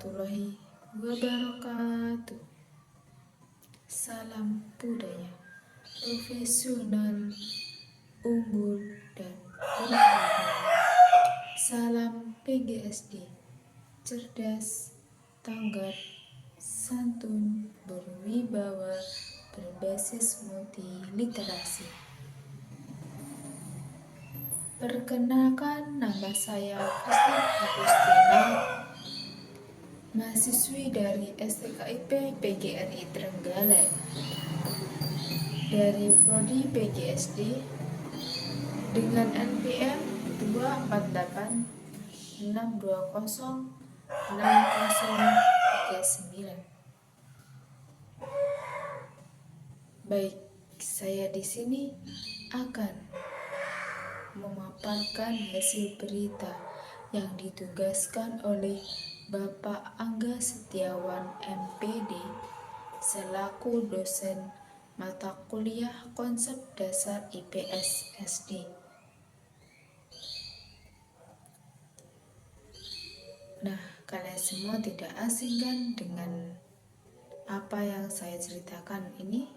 warahmatullahi wabarakatuh. Salam budaya, profesional, unggul, dan berwibawa. Salam PGSD, cerdas, tanggap, santun, berwibawa, berbasis multiliterasi. Perkenalkan, nama saya Kristin Agustina, mahasiswi dari STKIP PGRI Trenggalek dari Prodi PGSD dengan NPM 24862060039. Baik, saya di sini akan memaparkan hasil berita yang ditugaskan oleh Bapak Angga Setiawan MPD selaku dosen mata kuliah Konsep Dasar IPS SD. Nah, kalian semua tidak asing kan dengan apa yang saya ceritakan ini?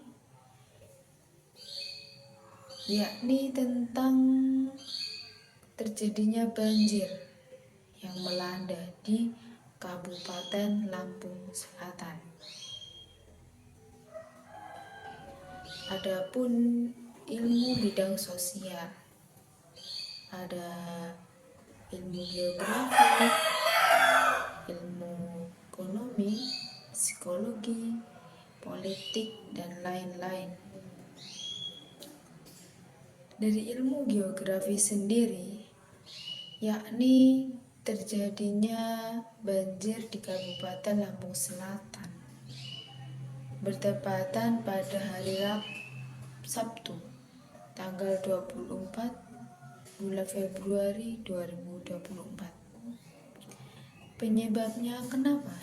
Yakni tentang terjadinya banjir yang melanda di Kabupaten Lampung Selatan. Adapun ilmu bidang sosial, ada ilmu geografi, ilmu ekonomi, psikologi, politik, dan lain-lain. Dari ilmu geografi sendiri, yakni terjadinya banjir di Kabupaten Lampung Selatan bertepatan pada hari Sabtu tanggal 24 bulan Februari 2024. Penyebabnya kenapa?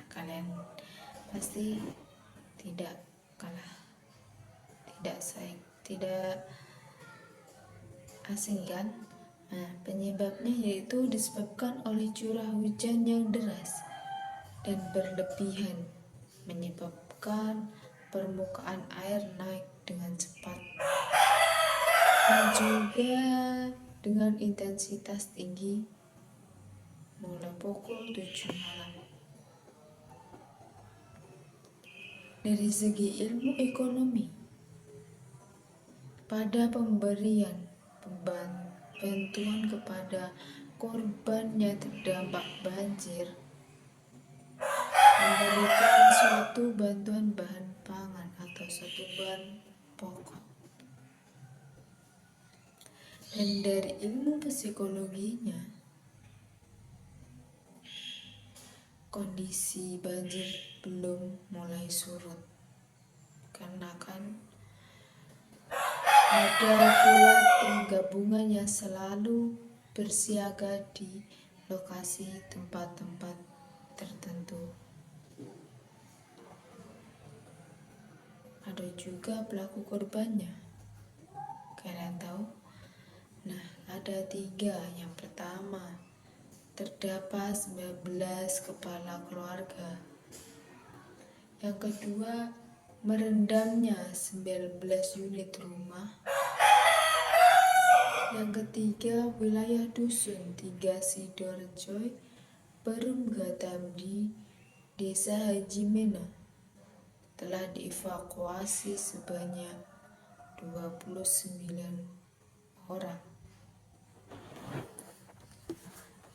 Kalian pasti tidak asing kan? Nah, penyebabnya yaitu disebabkan oleh curah hujan yang deras dan berlebihan, menyebabkan permukaan air naik dengan cepat dan juga dengan intensitas tinggi mulai pukul 7 malam. Dari segi ilmu ekonomi, pada pemberian bantuan kepada korban yang terdampak banjir, memberikan suatu bantuan bahan pangan atau suatu bahan pokok. Dan dari ilmu psikologinya, kondisi banjir belum mulai surut, karena kan ada pula tim gabungan yang selalu bersiaga di lokasi tempat-tempat tertentu. Ada juga pelaku korbannya. Kalian tahu? Nah, ada 3. Yang pertama, terdapat 19 kepala keluarga. Yang kedua, merendamnya 19 unit rumah. Yang ketiga, wilayah dusun 3 Sidoarjo, Perum Gatam di Desa Haji Mena telah dievakuasi sebanyak 29 orang.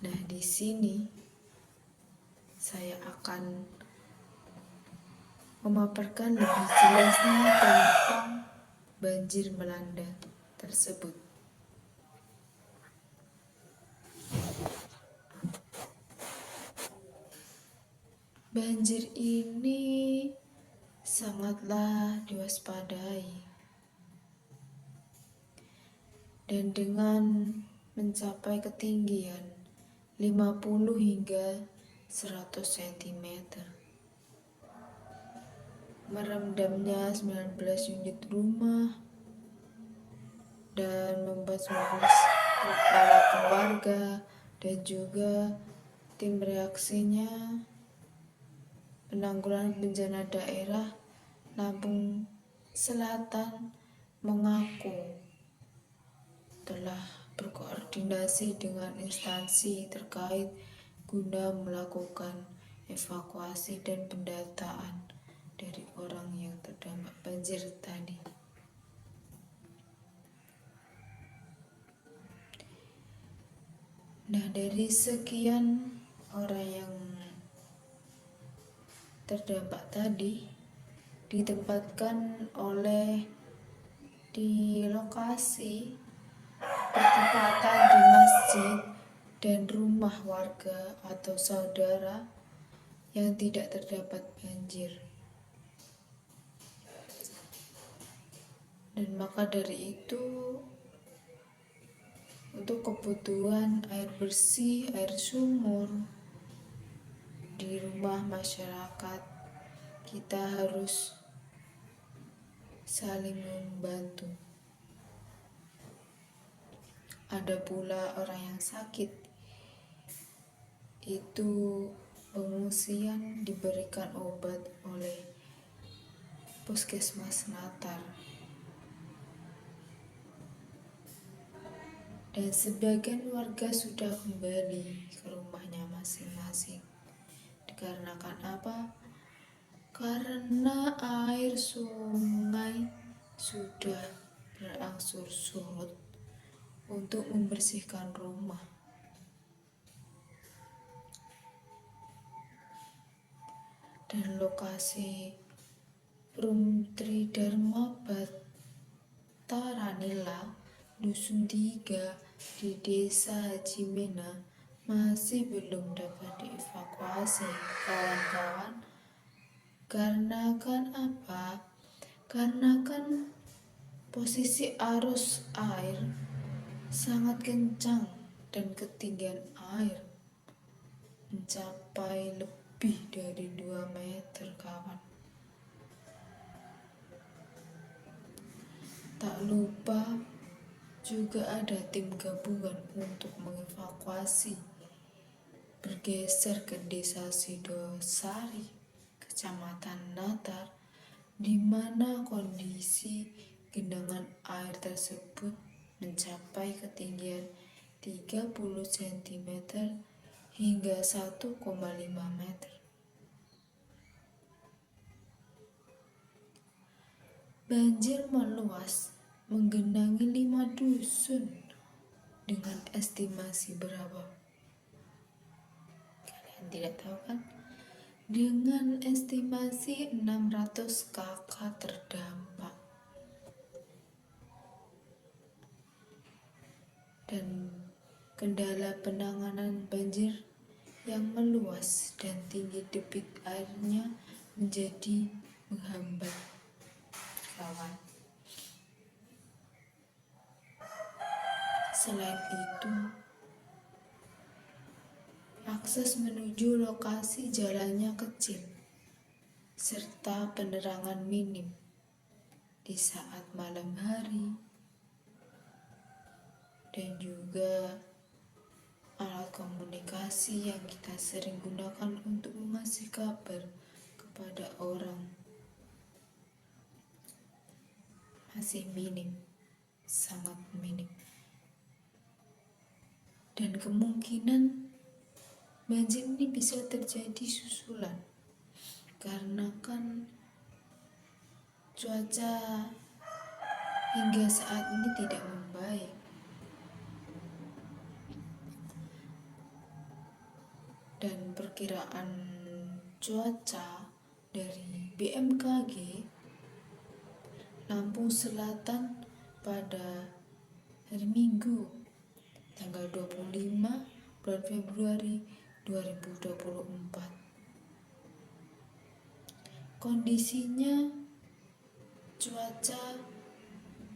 Nah, di sini saya akan memaparkan lebih jelasnya tentang banjir melanda tersebut. Banjir ini sangatlah diwaspadai, dan dengan mencapai ketinggian 50 hingga 100 cm, merendamnya 19 unit rumah dan membuat 19 kepala keluarga dan juga Tim reaksinya penanggulangan bencana daerah Lampung Selatan mengaku telah berkoordinasi dengan instansi terkait guna melakukan evakuasi dan pendataan dari orang yang terdampak banjir tadi. Nah, dari sekian orang yang terdampak tadi ditempatkan di lokasi bertempatan di masjid dan rumah warga atau saudara yang tidak terdapat banjir. Dan maka dari itu, untuk kebutuhan air bersih, air sumur di rumah masyarakat, kita harus saling membantu. Ada pula orang yang sakit, itu pengungsian diberikan obat oleh Puskesmas Natar. Dan sebagian warga sudah kembali ke rumahnya masing-masing. Dikarenakan apa? Karena air sungai sudah berangsur surut untuk membersihkan rumah. Dan lokasi Rum Tridharma Bataranila Dusun 3 di Desa Cimena masih belum dapat dievakuasi, kawan-kawan. Karena kan apa? Karena kan posisi arus air sangat kencang dan ketinggian air mencapai lebih dari 2 meter, kawan. Tak lupa juga ada tim gabungan untuk mengevakuasi bergeser ke Desa Sidosari, Kecamatan Natar, di mana kondisi genangan air tersebut mencapai ketinggian 30 cm hingga 1,5 meter. Banjir meluas menggenangi 5 dusun dengan estimasi berapa? Kalian tidak tahu kan? Dengan estimasi 600 kakak terdampak. Dan kendala penanganan banjir yang meluas dan tinggi debit airnya menjadi menghambat, kawan. Selain itu, akses menuju lokasi jalannya kecil serta penerangan minim di saat malam hari, dan juga alat komunikasi yang kita sering gunakan untuk mengasih kabar kepada orang masih minim, sangat minim. Dan kemungkinan banjir ini bisa terjadi susulan karena kan cuaca hingga saat ini tidak membaik. Dan perkiraan cuaca dari BMKG Lampung Selatan pada hari Minggu tanggal 25 bulan Februari 2024. Kondisinya cuaca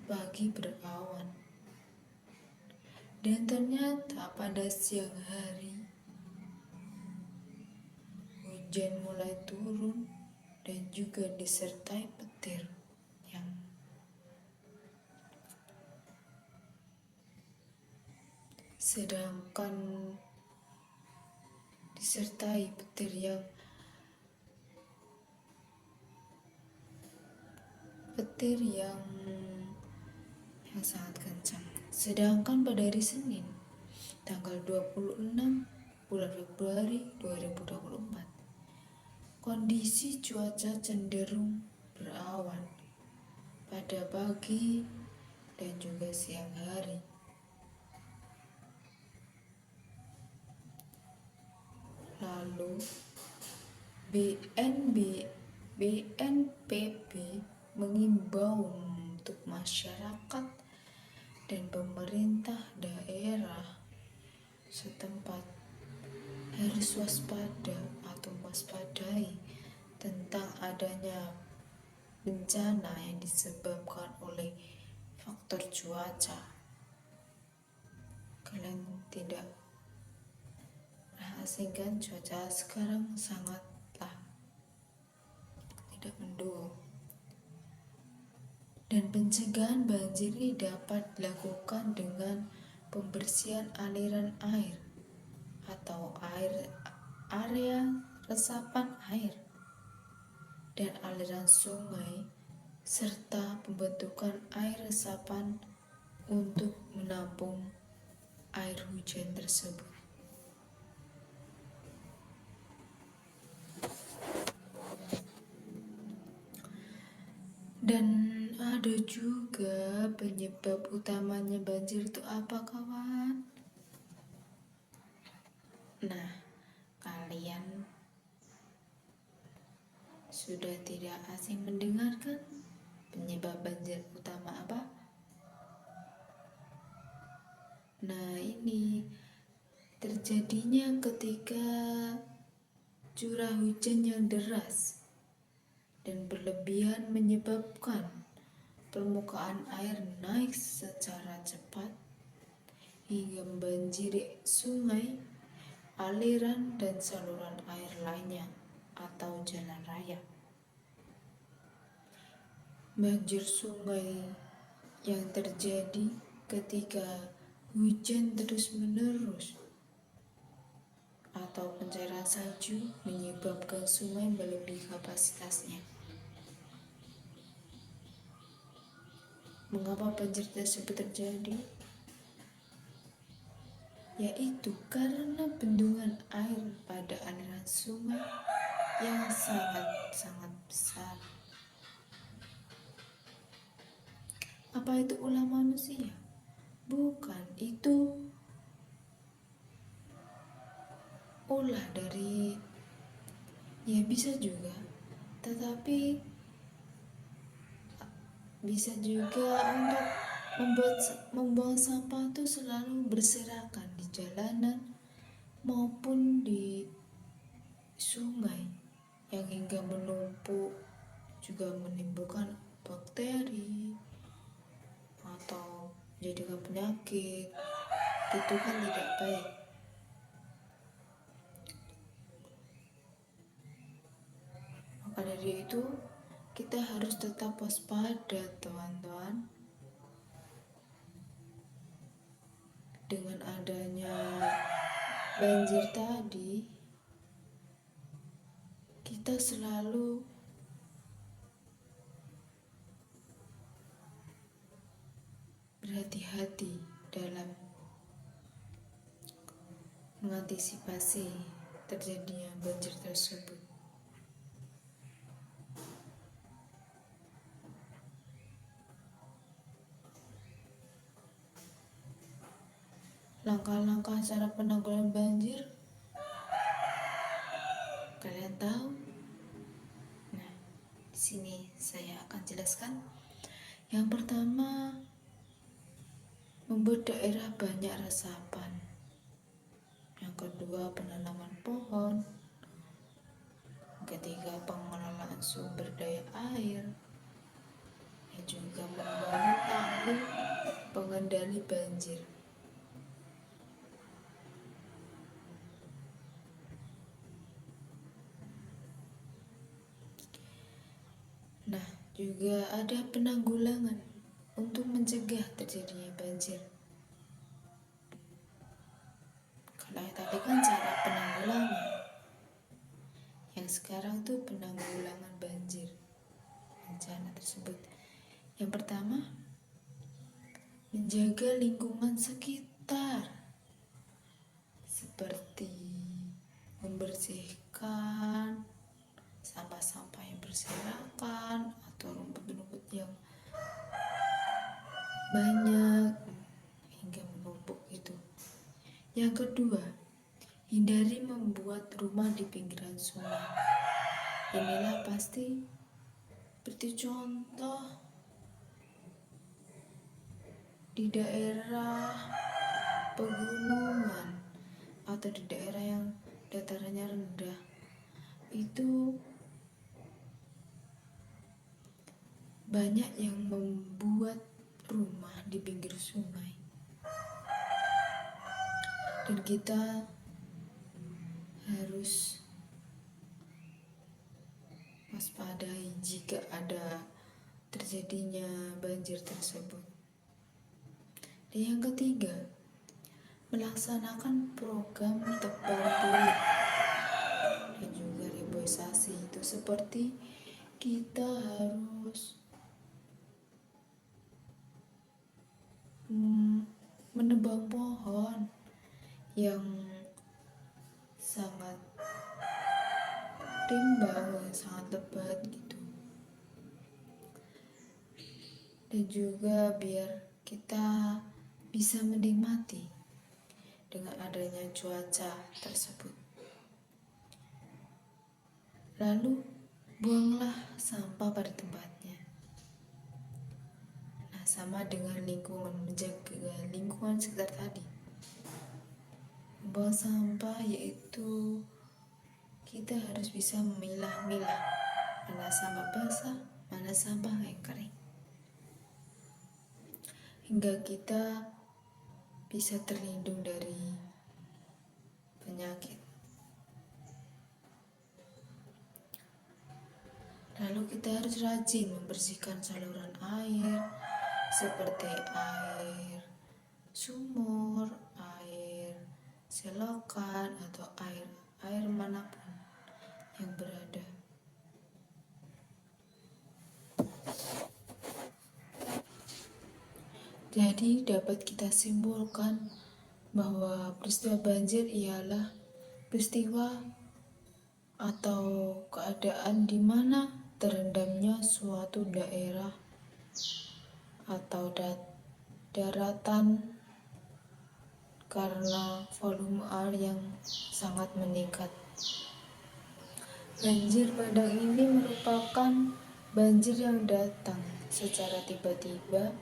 pagi berawan, dan ternyata pada siang hari hujan mulai turun dan juga disertai petir yang sedangkan di disertai petir yang sangat kencang. Sedangkan pada hari Senin, tanggal 26 bulan Februari 2024, kondisi cuaca cenderung berawan pada pagi dan juga siang hari. Lalu BNPB mengimbau untuk masyarakat dan pemerintah daerah setempat harus waspada atau waspadai tentang adanya bencana yang disebabkan oleh faktor cuaca. Kalian tidak asingkan cuaca sekarang sangatlah tidak mendukung. Dan pencegahan banjir ini dapat dilakukan dengan pembersihan aliran air atau area resapan air dan aliran sungai, serta pembentukan air resapan untuk menampung air hujan tersebut. Dan ada juga penyebab utamanya banjir itu apa, kawan? Nah, kalian sudah tidak asing mendengarkan penyebab banjir utama apa? Nah, ini terjadinya ketika curah hujan yang deras dan berlebihan menyebabkan permukaan air naik secara cepat hingga membanjiri sungai, aliran, dan saluran air lainnya atau jalan raya. Banjir sungai yang terjadi ketika hujan terus-menerus atau pencairan salju menyebabkan sungai melebihi kapasitasnya. Mengapa banjir tersebut terjadi? Yaitu karena bendungan air pada aliran sungai yang sangat besar. Apa itu ulah manusia? Bukan, itu ulah dari, ya bisa juga, tetapi bisa juga untuk membuang sampah itu selalu berserakan di jalanan maupun di sungai yang hingga menumpuk, juga menimbulkan bakteri atau menjadikan penyakit. Itu kan tidak baik. Maka dari itu kita harus tetap waspada, teman-teman. Dengan adanya banjir tadi, kita selalu berhati-hati dalam mengantisipasi terjadinya banjir tersebut. Langkah-langkah cara penanggulangan banjir kalian tahu? Nah, di sini saya akan jelaskan. Yang pertama, membuat daerah banyak resapan. Yang kedua, penanaman pohon. Yang ketiga, pengelolaan sumber daya air. Yang juga membangun tanggul pengendali banjir. Nah, juga ada penanggulangan untuk mencegah terjadinya banjir. Kalau tadi kan cara penanggulangan. yang sekarang tuh penanggulangan banjir, bencana tersebut. Yang pertama, menjaga lingkungan sekitar, seperti membersihkan sampah-sampah yang berserakan atau rumput-rumput yang banyak hingga menumpuk itu. Yang kedua, hindari membuat rumah di pinggiran sungai. Inilah pasti seperti contoh di daerah pegunungan atau di daerah yang datarannya rendah, itu banyak yang membuat rumah di pinggir sungai, dan kita harus waspadai jika ada terjadinya banjir tersebut. Dan yang ketiga, melaksanakan program tebang pilih dan juga reboisasi. Itu seperti kita harus menebang pohon yang sangat timbang, yang sangat lebat gitu. Dan juga biar kita bisa menikmati dengan adanya cuaca tersebut. Lalu buanglah sampah pada tempatnya. Nah, sama dengan lingkungan, menjaga lingkungan sekitar tadi. Membuang sampah yaitu kita harus bisa memilah-milah mana sampah basah, mana sampah yang kering, hingga kita bisa terlindung dari penyakit. Lalu kita harus rajin membersihkan saluran air seperti air sumur, air selokan, atau air manapun yang berada. Jadi dapat kita simpulkan bahwa peristiwa banjir ialah peristiwa atau keadaan di mana terendamnya suatu daerah atau daratan karena volume air yang sangat meningkat. Banjir bandang ini merupakan banjir yang datang secara tiba-tiba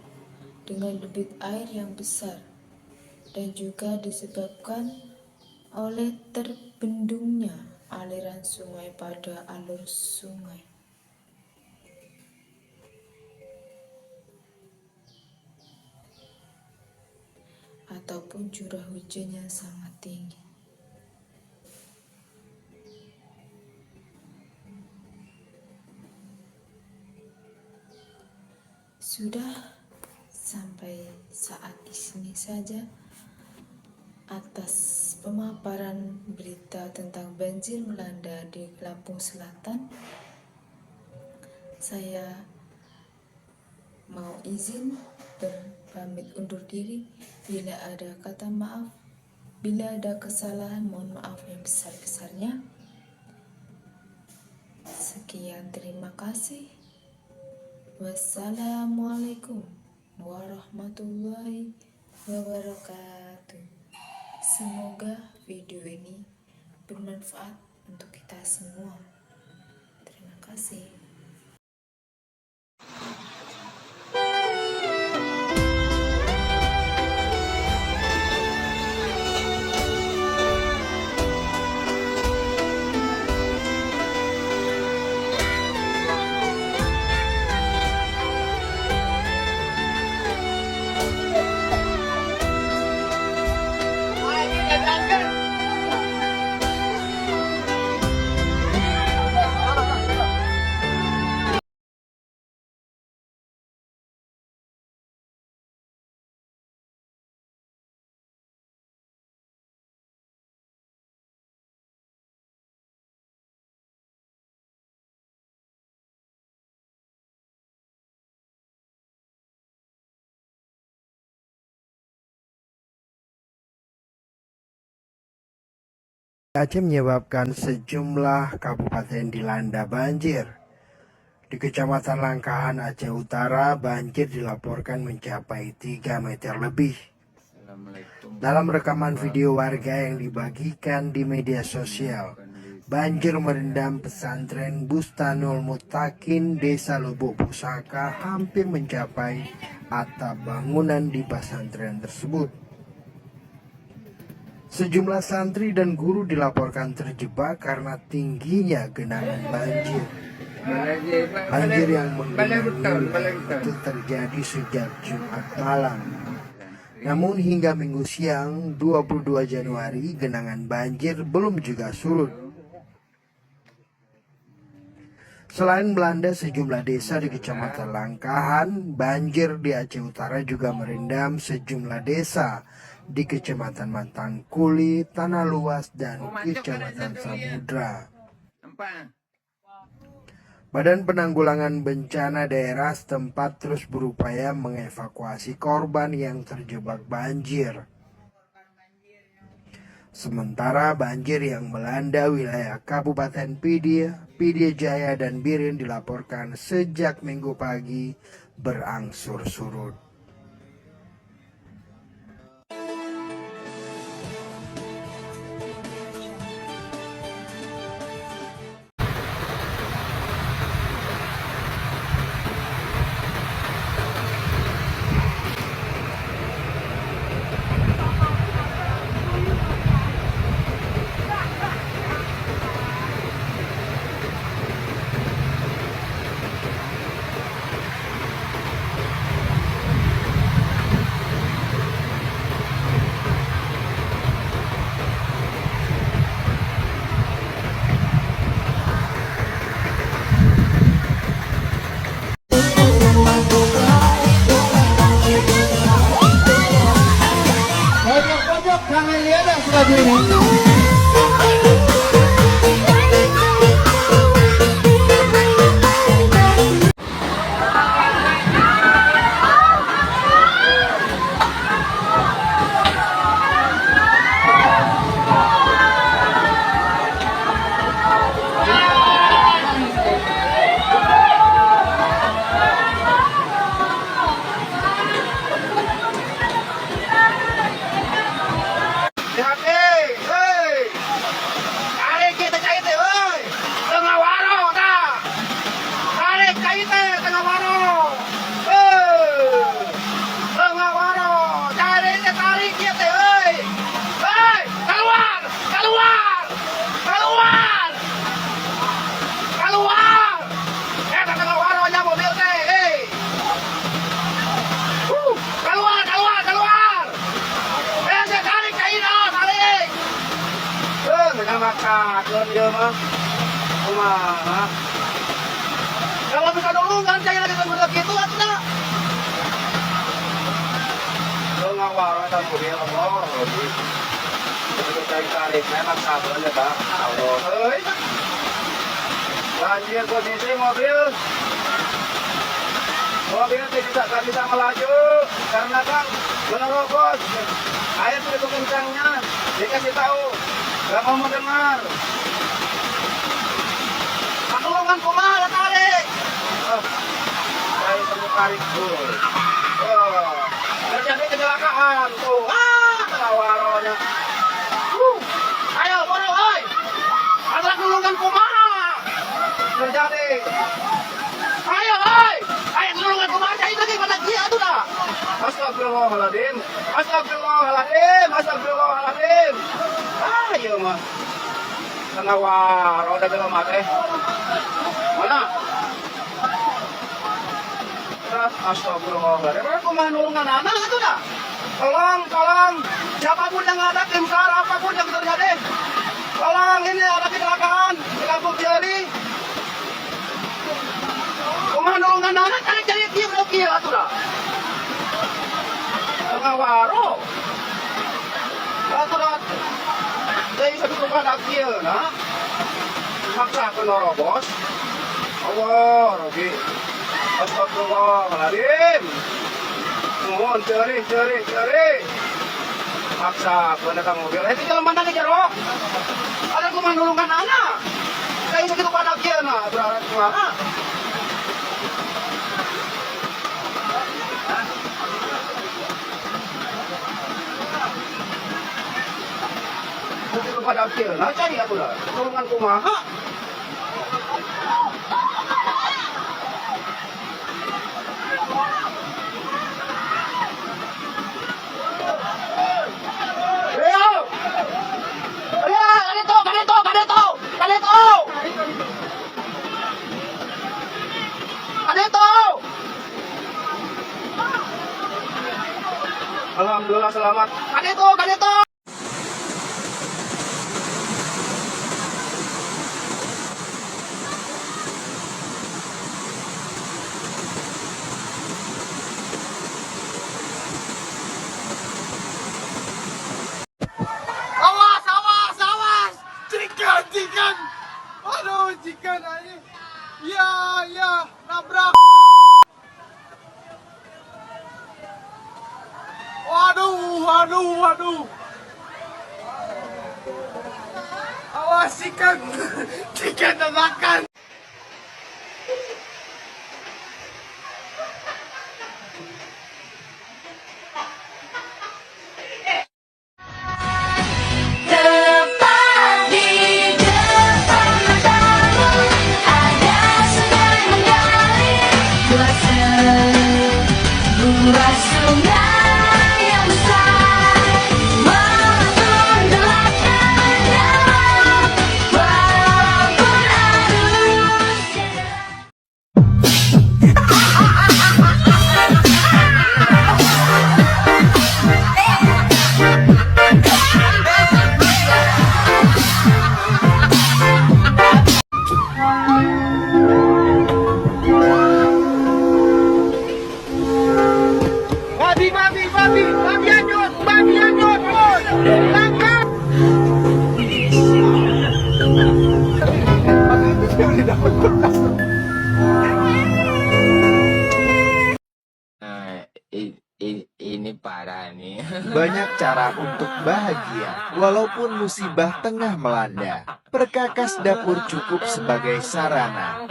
dengan debit air yang besar dan juga disebabkan oleh terbendungnya aliran sungai pada alur sungai. Ataupun curah hujan yang sangat tinggi. Sudah sampai saat di sini saja atas pemaparan berita tentang banjir melanda di Lampung Selatan. Saya mau izin berpamit undur diri. Bila ada kata maaf, bila ada kesalahan, mohon maaf yang besar-besarnya. Sekian, terima kasih. Wassalamualaikum warahmatullahi wabarakatuh. Semoga video ini bermanfaat untuk kita semua. Terima kasih. Aceh menyebabkan sejumlah kabupaten dilanda banjir. Di Kecamatan Langkahan, Aceh Utara, banjir dilaporkan mencapai 3 meter lebih. Dalam rekaman video warga yang dibagikan di media sosial, banjir merendam pesantren Bustanul Mutakin, Desa Lubuk Pusaka, hampir mencapai atap bangunan di pesantren tersebut. Sejumlah santri dan guru dilaporkan terjebak karena tingginya genangan banjir. Banjir yang menggenangi itu terjadi sejak Jumat malam. Namun hingga Minggu siang 22 Januari genangan banjir belum juga surut. Selain melanda sejumlah desa di Kecamatan Langkahan, banjir di Aceh Utara juga merendam sejumlah desa di Kecamatan Mantangkuli, Tanah Luas, dan Kecamatan Samudra. Badan Penanggulangan Bencana Daerah setempat terus berupaya mengevakuasi korban yang terjebak banjir. Sementara banjir yang melanda wilayah Kabupaten Pidie Jaya dan Biren dilaporkan sejak Minggu pagi berangsur surut. Pojok-pojok jangan lihat yang sebelah sini. Kalau bisa dulu kan saya lagi tunggu gitu atau lo ngawar dan kuliah Allah begitu saya tarik memang kabelnya tak Allah banjir posisi mobil tidak bisa melaju karena kan menerobos air begitu kencangnya dikasih tahu gak mau mendengar tolongan kumaha tarik saya perlu tarik dulu terjadi kecelakaan tuh waronya ayo boro oi ada tolongan kumaha terjadi ayo oi ayo tolongan kumaha jadi lagi pada dia tuh dah astagfirullahaladzim astagfirullahaladzim astagfirullahaladzim ayo mah kena waro udah belum mati mana terus astagfirullahaladzim aku mah nulungan anak itu dah tolong siapapun yang ada tim SAR apapun yang terjadi tolong ini ada kecelakaan di Kampung Jari aku mah nulungan anak cari dia belum kira itu dah kena waro itu dah dari satu pada kia nah maksa penerobos Allah Robi astagfirullahaladzim mohon cari Maksa, gunakan mobil. Itu jalan mana nih, Jaro? Ada gue menulungkan anak. Kayak ini gitu pada dia, nah. Berarti gimana? Itu pada dia, nah. Cari aku lah. Menulungkan kumaha. Alhamdulillah selamat. Kadeto. Awas. Cikan. Aduh, cikan aja. Ya, nabrak. Waduh. Awas, cikan tabrakan. Tepat di depan matamu ada sungai mengalir dua sebuah sungai yang besar mempertundukkan dalam walaupun arusnya deras. Babi anyut, langkah. Ini parah nih. Banyak cara untuk bahagia, walaupun musibah tengah melanda. Perkakas dapur cukup sebagai sarana.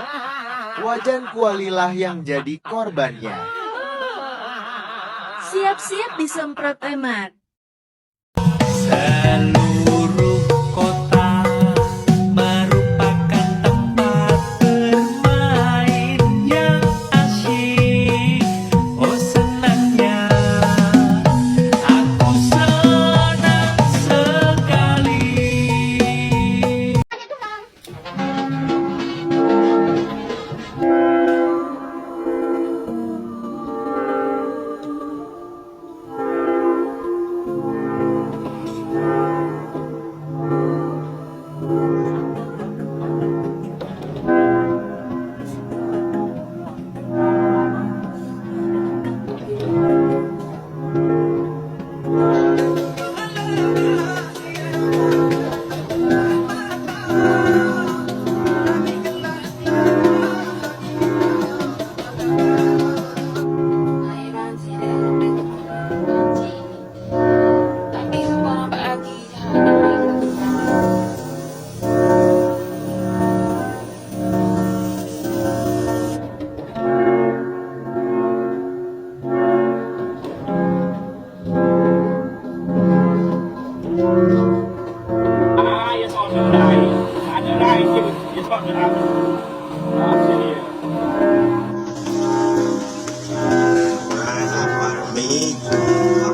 Wajan kualilah yang jadi korbannya. Siap-siap disemprot emat. Seluruh kota merupakan tempat bermain yang asyik. Oh senangnya, aku senang sekali.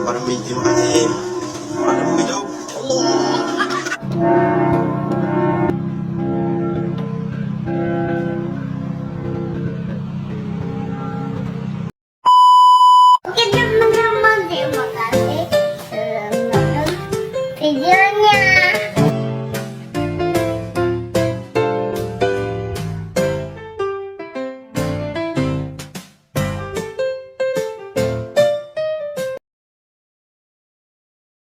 Aparmi, terima kasih.